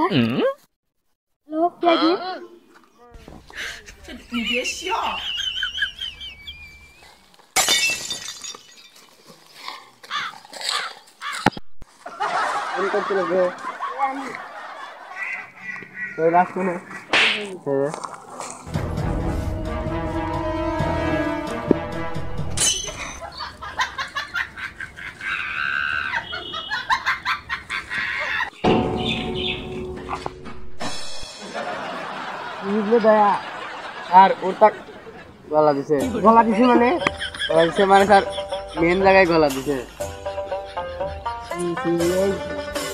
Hello কে কি你别笑。ফোন করছিল যে তো লাস্ট কোনে বুঝলে দয়া আর ওর তাক গলা দিছে মানে স্যার মেন জায়গায় গলা দিছে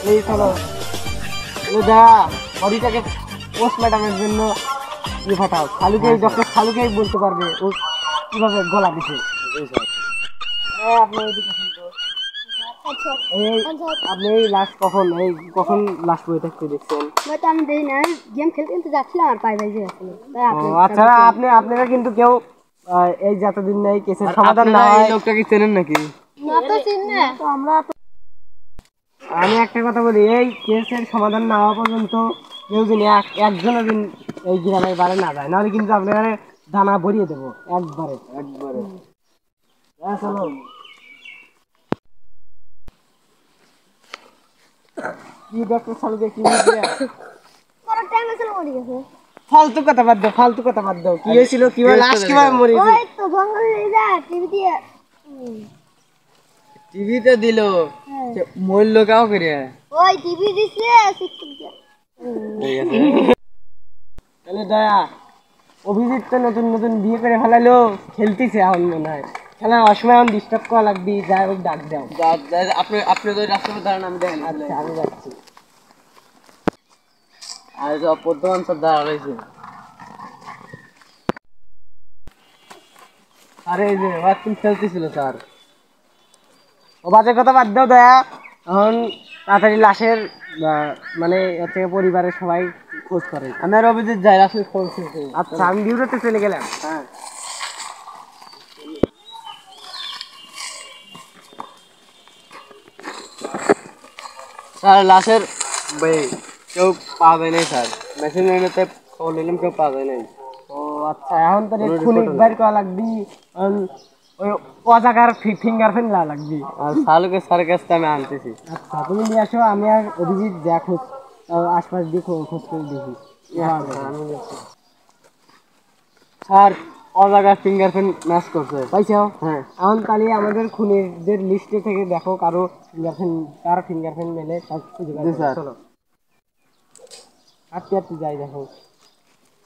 এই চলো দয়া হরিটাকে পোস্টমর্টমের জন্য ইয়ে ফাটাও খালুকে ডক্টর খালুকে বলতে পারবে ও কিভাবে গলা দিছে আপনি আপনি লাস্ট কখন লাস্ট বই থাকতে দেখছেন? আমি দেই না গেম খেলতে খেলতে যাচ্ছিলাম আর পাই বাইজে গেছিল আচ্ছা আপনারা কিন্তু কেউ এই যতদিন নাই কেসের সমাধান না হয় এই লোকটাকে চেনেন নাকি? না তো চিনি তো আমরা আমি একটা কথা বলি এই কেসের সমাধান না হওয়া পর্যন্ত কেউ যদি একজনের দিন এই গ্রামের বাড়ি না যায় নাহলে কিন্তু আপনারা দানা ভরিয়ে দেবো একবারে চলো কি ডক্টর সালুকে কি ফালতু কথা বাদ দাও কি হয়েছিল কিভাবে লাশ কিভাবে মরেছে ওই তো জঙ্গলে যা টিভি দিয়ে টিভিতে দিল মরলো কাও করে ওই টিভি দিছে শিক্ষক তাহলে দয়া অভিজিৎ তো নতুন বিয়ে করে ফেলালো খেলতেছে এখন মনে হয় খেলা অসময় এখন ডিস্টার্ব করা লাগবে যাই হোক ডাক দাও আপনি তো রাস্তায় দাঁড়ান আমি দেখেন আচ্ছা আমি যাচ্ছি আর সব প্রথম সব দাঁড়া রয়েছে আরে এই যে তুমি খেলতেছিল স্যার ও বাজে কথা বাদ দাও দয়া এখন তাড়াতাড়ি লাশের মানে হচ্ছে পরিবারের সবাই খোঁজ করে আমি আর অভিজিৎ যাই লাশের খোঁজ আচ্ছা আমি বিউরোতে চলে গেলাম হ্যাঁ স্যার লাশের কেউ পাওয়া যায় নাই স্যার মেশিন এনে খবর নিলাম কেউ পাওয়া যায় নাই ও আচ্ছা এখন তো খুনি বের করা লাগবি ওই অজাগার ফিঙ্গারপ্রিন্ট লাগবি আর শালুকে স্যারের কাছে আমি আনতেছি আচ্ছা তুমি নিয়ে আসো আমি আর অভিজিৎ দেখো আশপাশ দিয়ে খোঁজ করে দেখি স্যার অজাগার ফিঙ্গারপ্রিন্ট ম্যাচ করছে পাইছো হ্যাঁ এখন তাহলে আমাদের খুনিদের লিস্টে থেকে দেখো কারো ফিঙ্গারপ্রিন্ট মেলে তার খুঁজে চলো আটকে যাই দেখো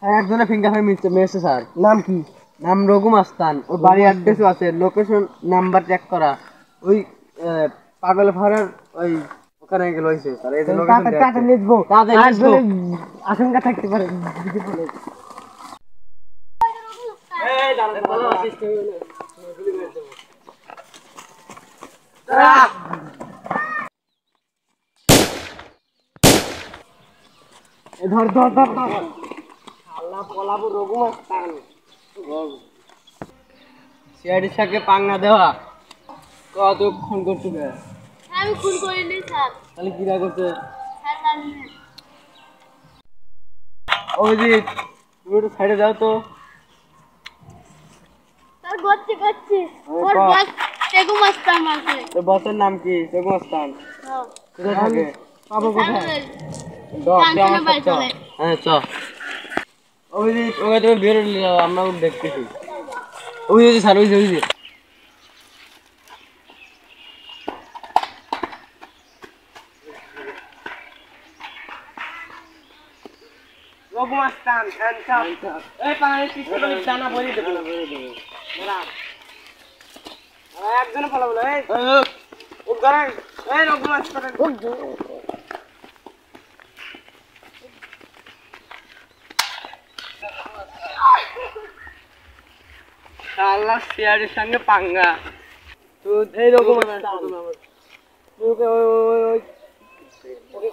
স্যার একজনের ফিঙ্গারপ্রিন্ট মেরেছে স্যার নাম কি নাম রঘু মাস্তান ওর বাড়ি অ্যাড্রেসও আছে লোকেশন নাম্বার চেক করা ওই পাগল ফাড়ার ওই ওখানে গেল হইছে স্যার এই লোকেশন লিখবো আশঙ্কা থাকতে পারে দিতে বলে এই দাঁড়া ভালো আছিস তুই ধর আল্লাহ পলাবো রঘু মাস্তান সিআইডি সাকে পাঙ্গা দেওয়া কত খুন করতে আমি খুন করিনি স্যার তাহলে কিরা করতে স্যার জানি না অভিজিৎ তুমি একটু সাইডে যাও তো স্যার করছি ওর বস টেকু মাস্টার আছে তোর বসের নাম কি রঘু মাস্তান হ্যাঁ কোথায় থাকে পাবো কোথায় হ্যাঁ চ অভিজিৎ ওকে তুমি বেরো আমরা দেখতেছি ওই স্যার ওই যে রঘু মাস্তান এই পানি পিছনে দানা ভরে দেবো একজনে ফলাবো এই ও গরাং এই রঘু মাস্তান আল্লাহ সিআরের সঙ্গে পাঙ্গা তো এই রকম ওকে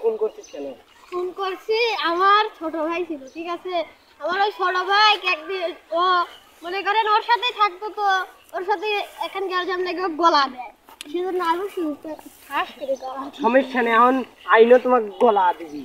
কোন করছিস কেন ফোন করছি আমার ছোট ভাই ছিল ঠিক আছে আমার ওই ছোট ভাই একদিন ও মনে করেন ওর সাথেই থাকতো তো ওর সাথে এখন গেলাম নাকি গলা দেয় সেজন্য আমি শুনতে শ্বাস করে সমস্যা নেই এখন আইনও তোমাকে গলা দিবি